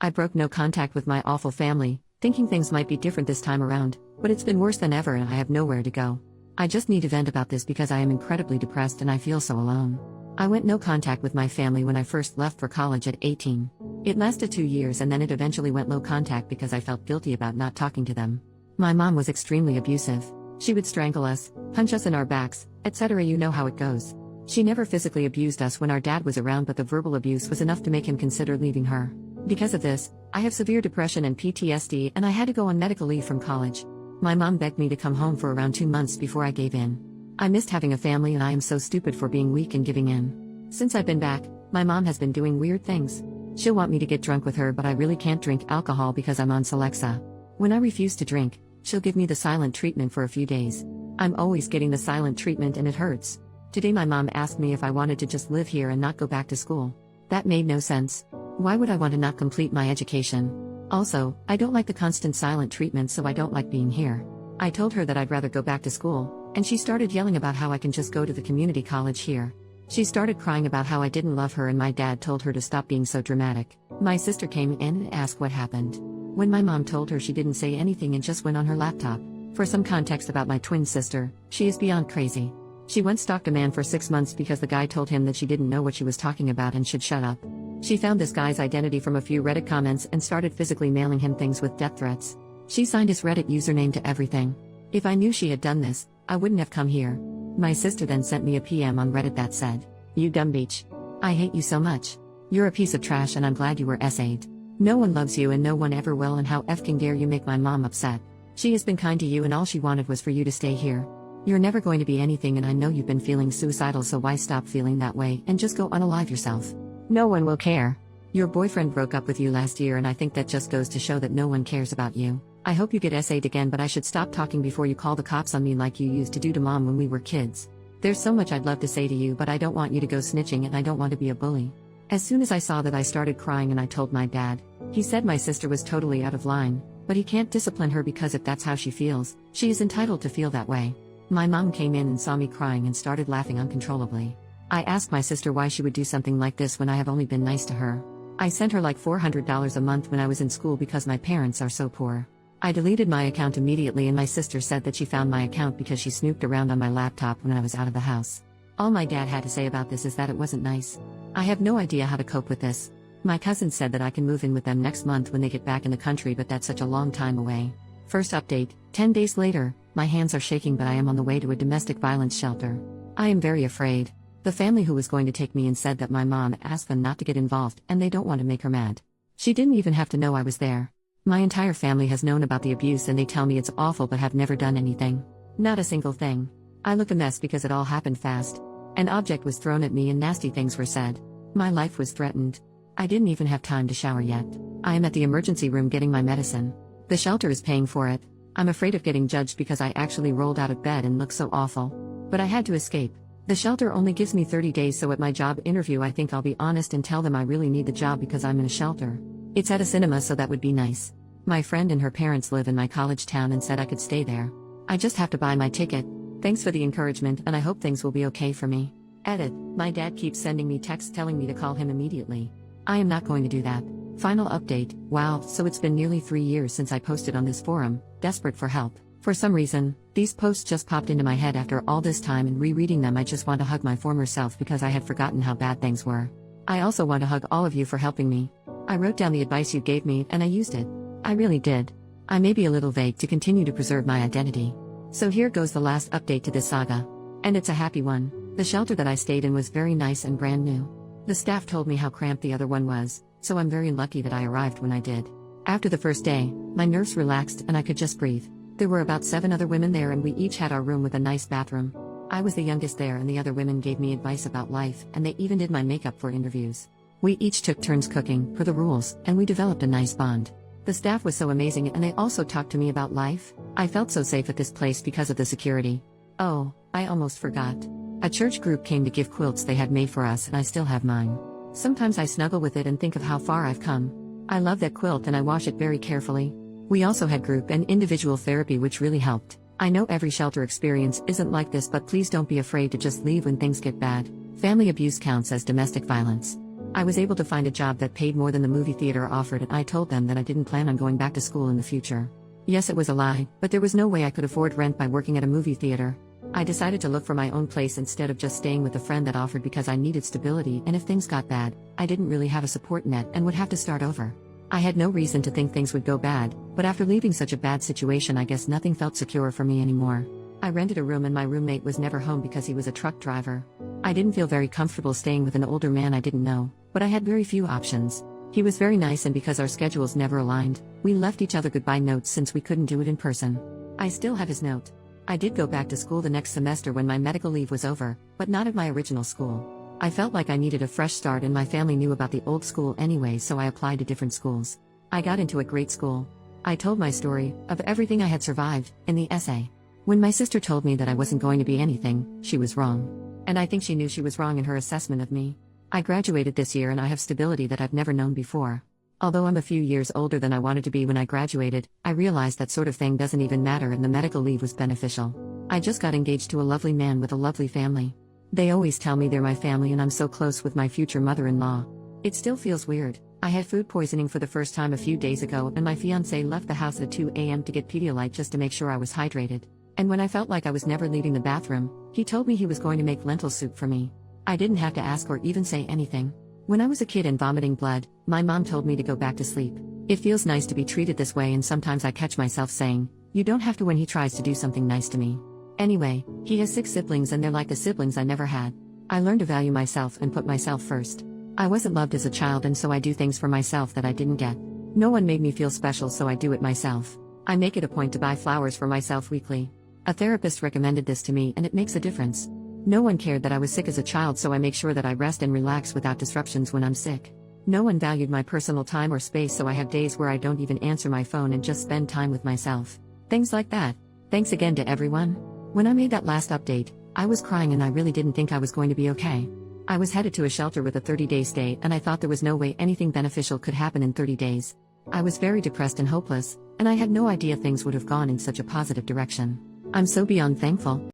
I broke no contact with my awful family, thinking things might be different this time around, but it's been worse than ever and I have nowhere to go. I just need to vent about this because I am incredibly depressed and I feel so alone. I went no contact with my family when I first left for college at 18. It lasted 2 years and then it eventually went low contact because I felt guilty about not talking to them. My mom was extremely abusive. She would strangle us, punch us in our backs, etc. You know how it goes. She never physically abused us when our dad was around, but the verbal abuse was enough to make him consider leaving her. Because of this, I have severe depression and PTSD and I had to go on medical leave from college. My mom begged me to come home for around 2 months before I gave in. I missed having a family and I am so stupid for being weak and giving in. Since I've been back, my mom has been doing weird things. She'll want me to get drunk with her, but I really can't drink alcohol because I'm on Celexa. When I refuse to drink, she'll give me the silent treatment for a few days. I'm always getting the silent treatment and it hurts. Today my mom asked me if I wanted to just live here and not go back to school. That made no sense. Why would I want to not complete my education? Also, I don't like the constant silent treatment, so I don't like being here. I told her that I'd rather go back to school, and she started yelling about how I can just go to the community college here. She started crying about how I didn't love her and my dad told her to stop being so dramatic. My sister came in and asked what happened. When my mom told her, she didn't say anything and just went on her laptop. For some context about my twin sister, she is beyond crazy. She once stalked a man for 6 months because the guy told him that she didn't know what she was talking about and should shut up. She found this guy's identity from a few Reddit comments and started physically mailing him things with death threats. She signed his Reddit username to everything. If I knew she had done this, I wouldn't have come here. My sister then sent me a PM on Reddit that said, "You dumb bitch. I hate you so much. You're a piece of trash and I'm glad you were SA'd. No one loves you and no one ever will, and how effing dare you make my mom upset. She has been kind to you and all she wanted was for you to stay here. You're never going to be anything and I know you've been feeling suicidal, so why stop feeling that way and just go unalive yourself? No one will care. Your boyfriend broke up with you last year and I think that just goes to show that no one cares about you. I hope you get SA'd again, but I should stop talking before you call the cops on me like you used to do to mom when we were kids. There's so much I'd love to say to you, but I don't want you to go snitching and I don't want to be a bully." As soon as I saw that, I started crying and I told my dad. He said my sister was totally out of line, but he can't discipline her because if that's how she feels, she is entitled to feel that way. My mom came in and saw me crying and started laughing uncontrollably. I asked my sister why she would do something like this when I have only been nice to her. I sent her like $400 a month when I was in school because my parents are so poor. I deleted my account immediately and my sister said that she found my account because she snooped around on my laptop when I was out of the house. All my dad had to say about this is that it wasn't nice. I have no idea how to cope with this. My cousin said that I can move in with them next month when they get back in the country, but that's such a long time away. First update, 10 days later, my hands are shaking, but I am on the way to a domestic violence shelter. I am very afraid. The family who was going to take me in said that my mom asked them not to get involved and they don't want to make her mad. She didn't even have to know I was there. My entire family has known about the abuse and they tell me it's awful but have never done anything. Not a single thing. I look a mess because it all happened fast. An object was thrown at me and nasty things were said. My life was threatened. I didn't even have time to shower yet. I am at the emergency room getting my medicine. The shelter is paying for it. I'm afraid of getting judged because I actually rolled out of bed and look so awful. But I had to escape. The shelter only gives me 30 days, so at my job interview I think I'll be honest and tell them I really need the job because I'm in a shelter. It's at a cinema, so that would be nice. My friend and her parents live in my college town and said I could stay there. I just have to buy my ticket. Thanks for the encouragement and I hope things will be okay for me. Edit. My dad keeps sending me texts telling me to call him immediately. I am not going to do that. Final update. Wow, so it's been nearly 3 years since I posted on this forum, desperate for help. For some reason, these posts just popped into my head after all this time, and rereading them I just want to hug my former self because I had forgotten how bad things were. I also want to hug all of you for helping me. I wrote down the advice you gave me and I used it. I really did. I may be a little vague to continue to preserve my identity. So here goes the last update to this saga. And it's a happy one. The shelter that I stayed in was very nice and brand new. The staff told me how cramped the other one was, so I'm very lucky that I arrived when I did. After the first day, my nerves relaxed and I could just breathe. There were about 7 other women there and we each had our room with a nice bathroom. I was the youngest there and the other women gave me advice about life and they even did my makeup for interviews. We each took turns cooking, per the rules, and we developed a nice bond. The staff was so amazing and they also talked to me about life. I felt so safe at this place because of the security. Oh, I almost forgot. A church group came to give quilts they had made for us and I still have mine. Sometimes I snuggle with it and think of how far I've come. I love that quilt and I wash it very carefully. We also had group and individual therapy which really helped. I know every shelter experience isn't like this, but please don't be afraid to just leave when things get bad. Family abuse counts as domestic violence. I was able to find a job that paid more than the movie theater offered, and I told them that I didn't plan on going back to school in the future. Yes, it was a lie, but there was no way I could afford rent by working at a movie theater. I decided to look for my own place instead of just staying with a friend that offered because I needed stability, and if things got bad, I didn't really have a support net and would have to start over. I had no reason to think things would go bad, but after leaving such a bad situation, I guess nothing felt secure for me anymore. I rented a room and my roommate was never home because he was a truck driver. I didn't feel very comfortable staying with an older man I didn't know, but I had very few options. He was very nice, and because our schedules never aligned, we left each other goodbye notes since we couldn't do it in person. I still have his note. I did go back to school the next semester when my medical leave was over, but not at my original school. I felt like I needed a fresh start, and my family knew about the old school anyway, so I applied to different schools. I got into a great school. I told my story, of everything I had survived, in the essay. When my sister told me that I wasn't going to be anything, she was wrong. And I think she knew she was wrong in her assessment of me. I graduated this year and I have stability that I've never known before. Although I'm a few years older than I wanted to be when I graduated, I realized that sort of thing doesn't even matter, and the medical leave was beneficial. I just got engaged to a lovely man with a lovely family. They always tell me they're my family, and I'm so close with my future mother-in-law. It still feels weird. I had food poisoning for the first time a few days ago, and my fiancé left the house at 2 a.m. to get Pedialyte just to make sure I was hydrated. And when I felt like I was never leaving the bathroom, he told me he was going to make lentil soup for me. I didn't have to ask or even say anything. When I was a kid and vomiting blood, my mom told me to go back to sleep. It feels nice to be treated this way, and sometimes I catch myself saying, "You don't have to," when he tries to do something nice to me. Anyway, he has 6 siblings and they're like the siblings I never had. I learned to value myself and put myself first. I wasn't loved as a child, and so I do things for myself that I didn't get. No one made me feel special, so I do it myself. I make it a point to buy flowers for myself weekly. A therapist recommended this to me, and it makes a difference. No one cared that I was sick as a child, so I make sure that I rest and relax without disruptions when I'm sick. No one valued my personal time or space, so I have days where I don't even answer my phone and just spend time with myself. Things like that. Thanks again to everyone. When I made that last update, I was crying and I really didn't think I was going to be okay. I was headed to a shelter with a 30-day stay, and I thought there was no way anything beneficial could happen in 30 days. I was very depressed and hopeless, and I had no idea things would have gone in such a positive direction. I'm so beyond thankful.